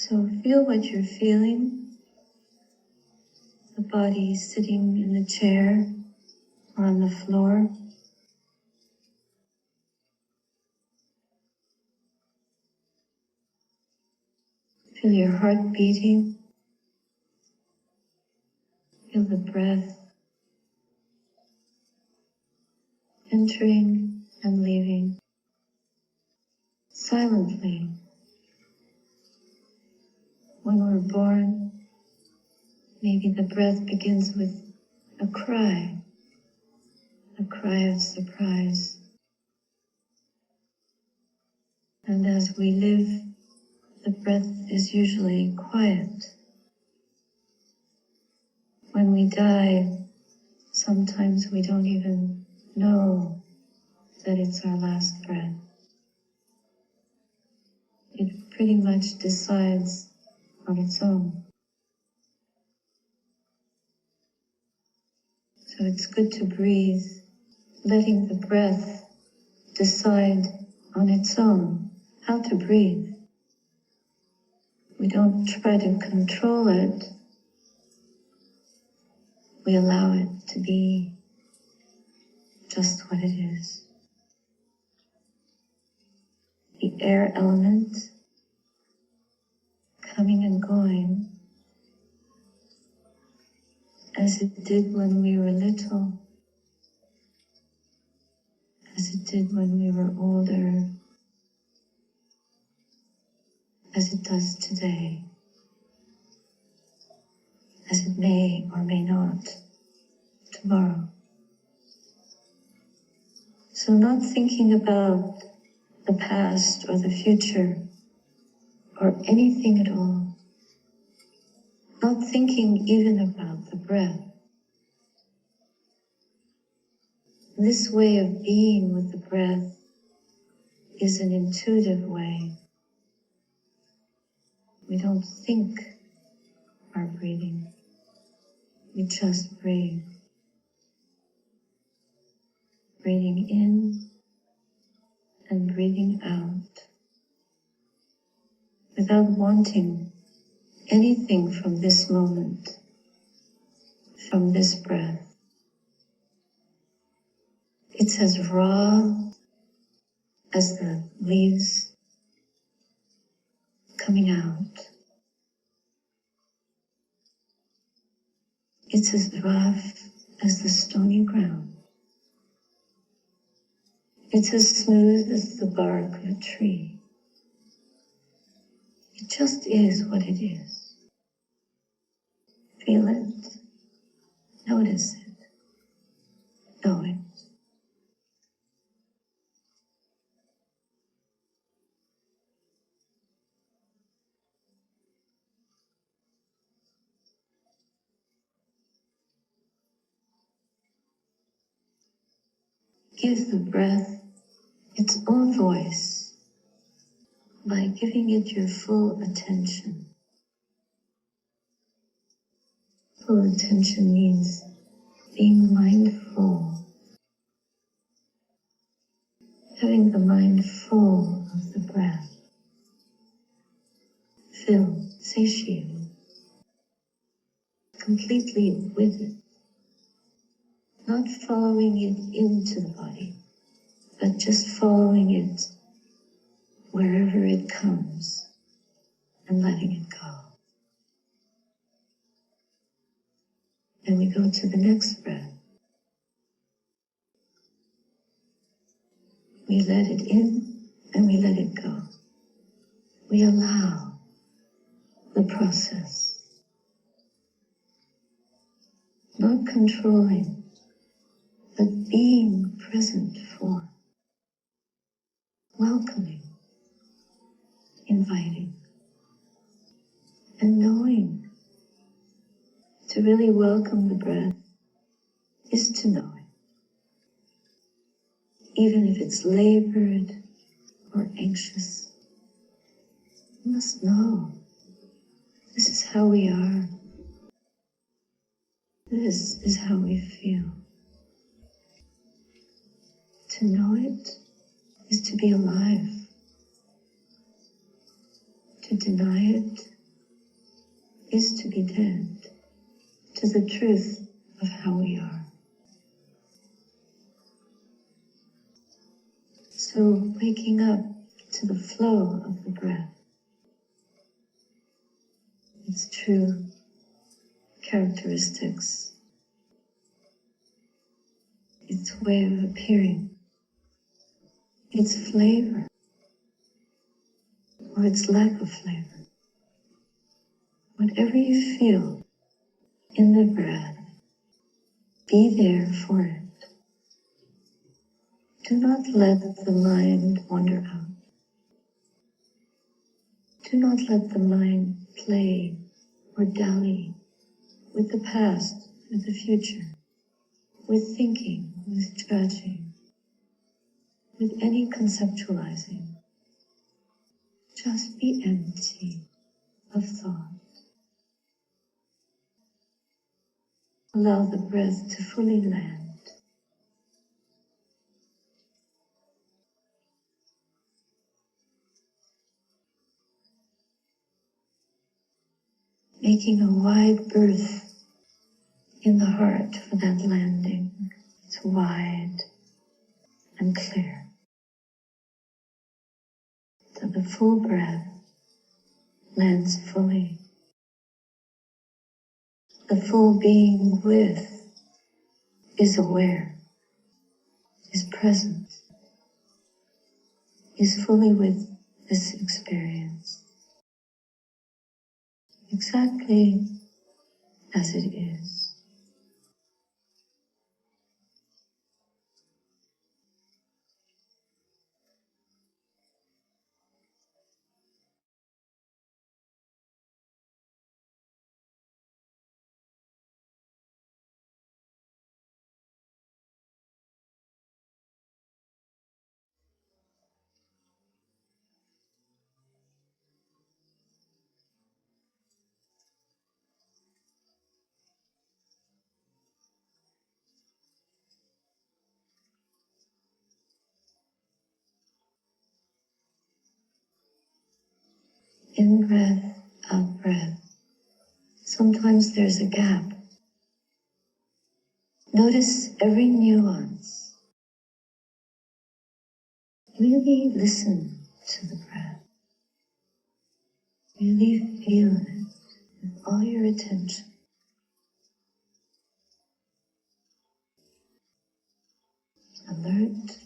So feel what you're feeling, the body sitting in the chair or on the floor. Feel your heart beating. Feel the breath entering and leaving silently. When we're born, maybe the breath begins with a cry of surprise. And as we live, the breath is usually quiet. When we die, sometimes we don't even know that it's our last breath. It pretty much decides on its own. So it's good to breathe, letting the breath decide on its own how to breathe. We don't try to control it. We allow it to be just what it is. The air element coming and going as it did when we were little, as it did when we were older, as it does today, as it may or may not tomorrow. So not thinking about the past or the future or anything at all. Not thinking even about the breath. This way of being with the breath is an intuitive way. We don't think our breathing. We just breathe. Breathing in and breathing out without wanting anything from this moment, from this breath. It's as raw as the leaves coming out. It's as rough as the stony ground. It's as smooth as the bark of a tree. It just is what it is. Feel it, notice it, know it. Give the breath its own voice by giving it your full attention. Full attention means being mindful, having the mind full of the breath, filled, satiated, completely with it, not following it into the body, but just following it wherever it comes and letting it go. And we go to the next breath. We let it in and we let it go. We allow the process, not controlling, but being present for, welcoming, inviting, and knowing. To really welcome the breath is to know it. Even if it's labored or anxious, you must know this is how we are. This is how we feel. To know it is to be alive. To deny it is to be dead to the truth of how we are. So waking up to the flow of the breath, its true characteristics, its way of appearing, its flavor, or its lack of flavor. Whatever you feel in the breath, be there for it. Do not let the mind wander out. Do not let the mind play or dally with the past, with the future, with thinking, with judging, with any conceptualizing. Just be empty of thought. Allow the breath to fully land. Making a wide berth in the heart for that landing. It's wide and clear. So the full breath lands fully. The full being with is aware, is present, is fully with this experience, exactly as it is. In breath, out breath. Sometimes there's a gap. Notice every nuance. Really listen to the breath. Really feel it with all your attention. Alert,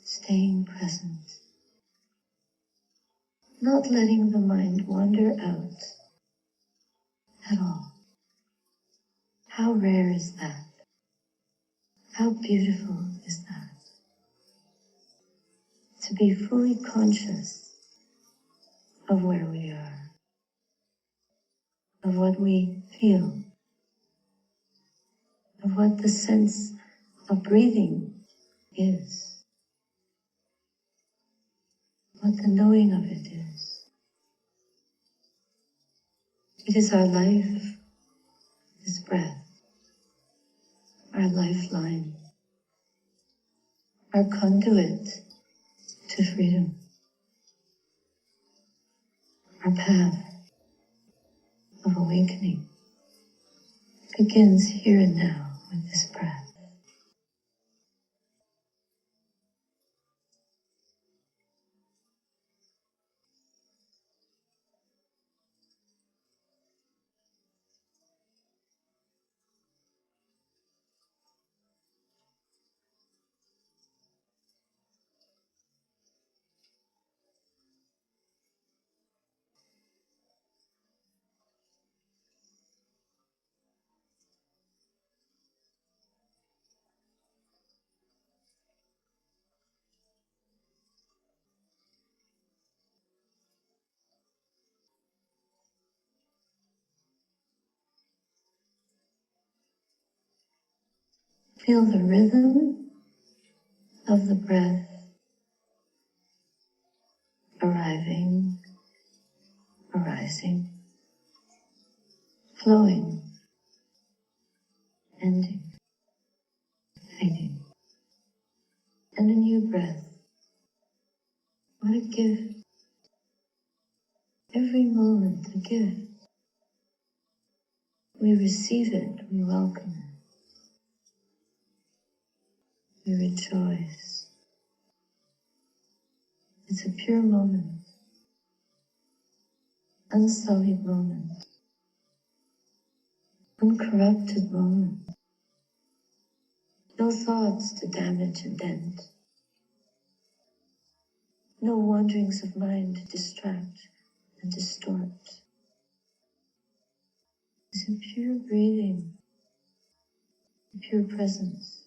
staying present. Not letting the mind wander out at all. How rare is that? How beautiful is that? To be fully conscious of where we are, of what we feel, of what the sense of breathing is, what the knowing of it is. It is our life, this breath, our lifeline, our conduit to freedom, our path of awakening begins here and now with this breath. Feel the rhythm of the breath arriving, arising, flowing, ending, fading. And a new breath. What a gift Every moment a gift. We receive it, we welcome it, we rejoice. It's a pure moment, unsullied moment, uncorrupted moment. No thoughts to damage and dent. No wanderings of mind to distract and distort. It's a pure breathing, a pure presence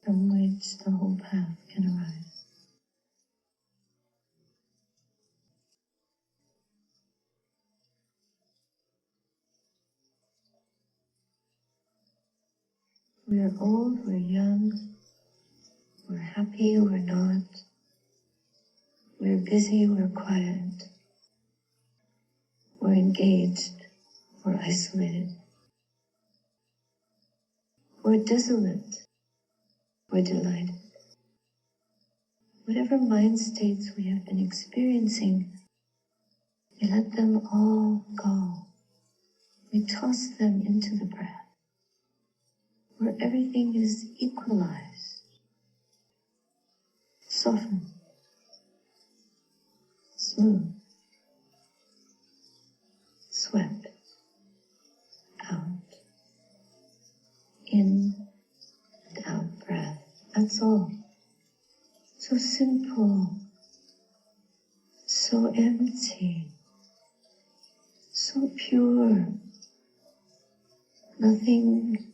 from which the whole path can arise. We're old, we're young, we're happy, we're not. We're busy, we're quiet. We're engaged, we're isolated. We're desolate, we're delighted. Whatever mind states we have been experiencing, we let them all go. We toss them into the breath, where everything is equalized, softened, smooth, swept out, in and out breath. That's all. So simple, so empty, so pure. Nothing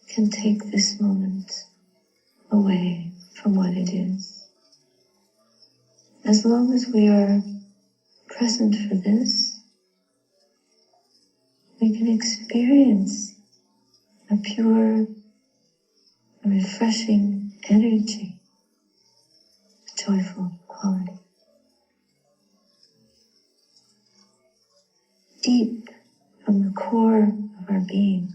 can take this moment away from what it is. As long as we are present for this, we can experience a pure, a refreshing energy, a joyful quality. Deep from the core of our being.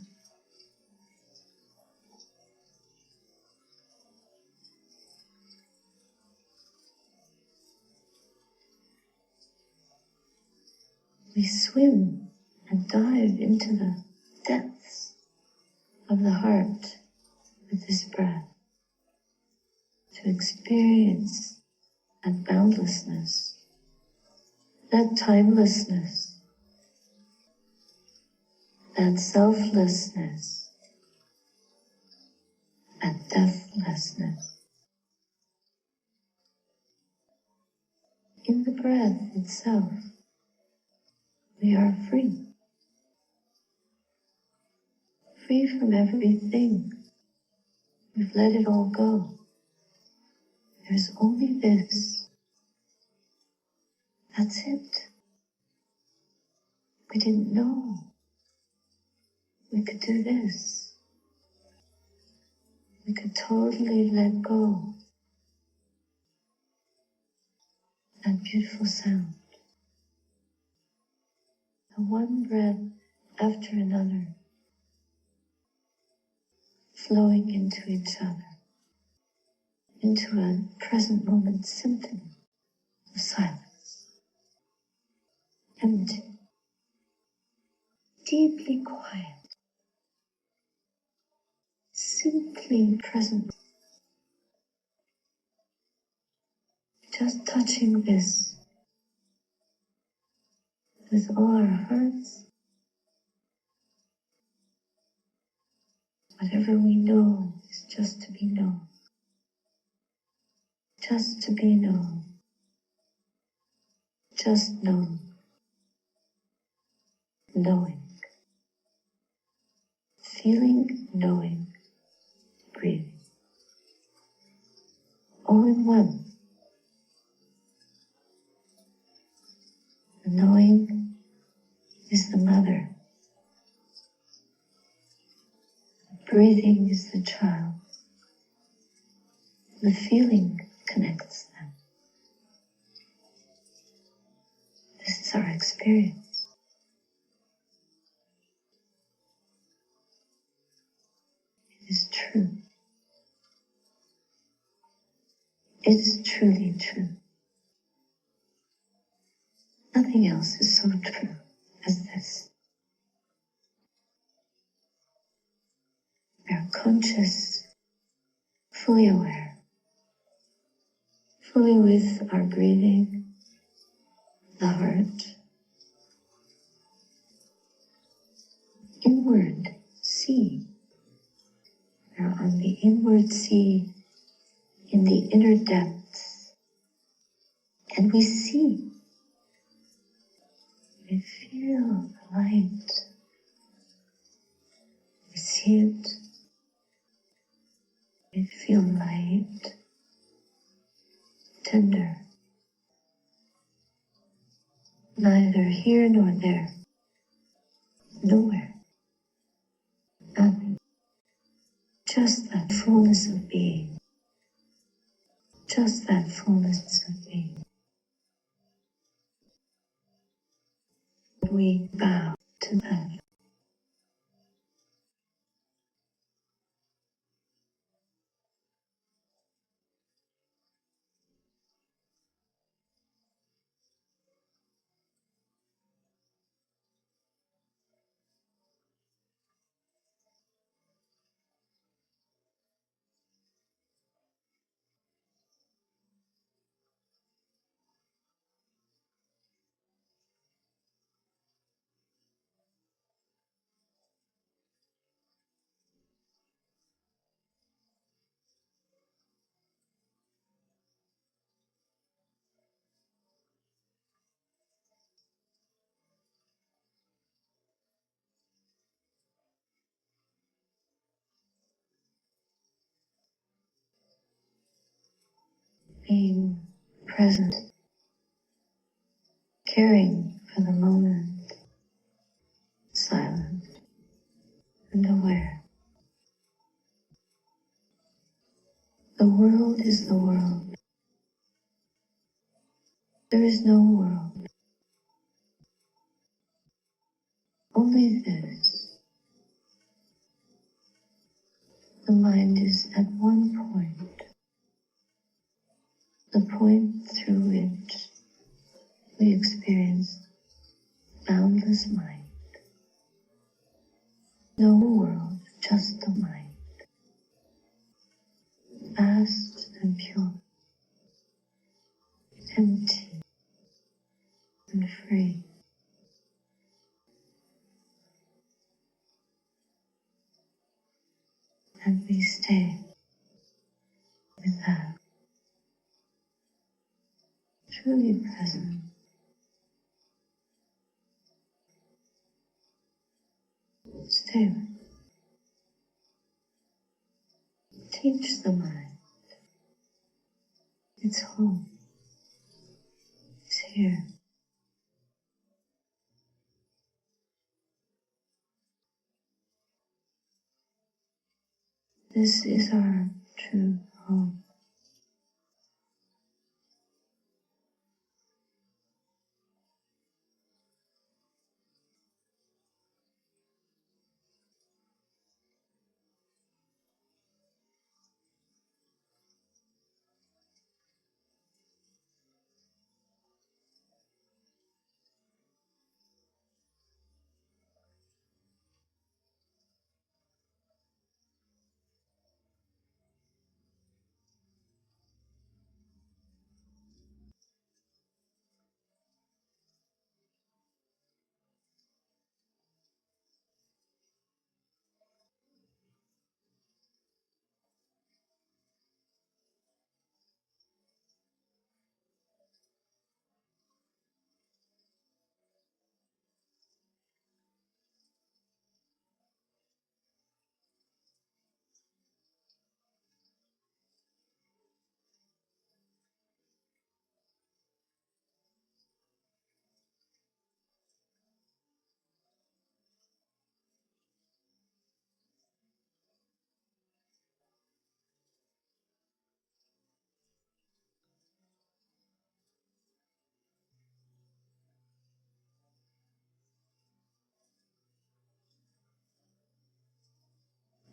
We swim and dive into the depths of the heart with this breath to experience that boundlessness, that timelessness, that selflessness, that deathlessness. In the breath itself, we are free. Free from everything. We've let it all go. There's only this. That's it. We didn't know we could do this. We could totally let go. That beautiful sound. The one breath after another, flowing into each other, into a present moment symphony of silence. Empty. Deeply quiet. Simply present. Just touching this with all our hearts. Whatever we know is just to be known. Just to be known. Just known. Knowing. Feeling, knowing, breathing. All in one. The knowing is the mother. The breathing is the child. The feeling connects them. This is our experience. It is true. It is truly true. Nothing else is so true as this. We are conscious, fully aware, fully with our breathing, the heart. Inward sea. We are on the inward sea in the inner depths. And we see, we feel the light. We see it. We feel light, tender. Neither here nor there. Nowhere. Nothing. Just that fullness of being. Just that fullness of being. We bow to that. Being present, caring for the moment, silent and aware. The world is the world. There is no world, only this. The mind is at one point, the point through which we experience boundless mind. No world, just the mind, vast and pure, empty and free. And we stay with that, truly present. Stay with it. Teach the mind. It's home. It's here. This is our true home.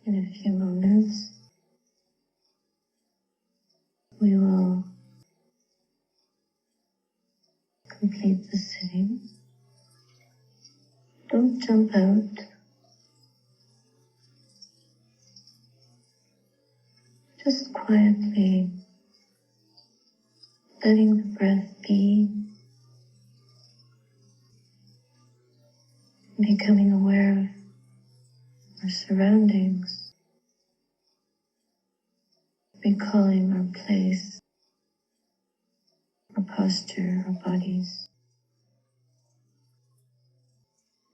In a few moments, we will complete the sitting. Don't jump out. Just quietly letting the breath be, becoming aware of our surroundings, recalling our place, our posture, our bodies,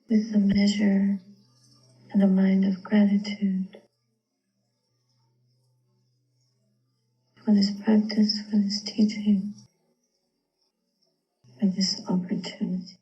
with a measure and a mind of gratitude for this practice, for this teaching, for this opportunity.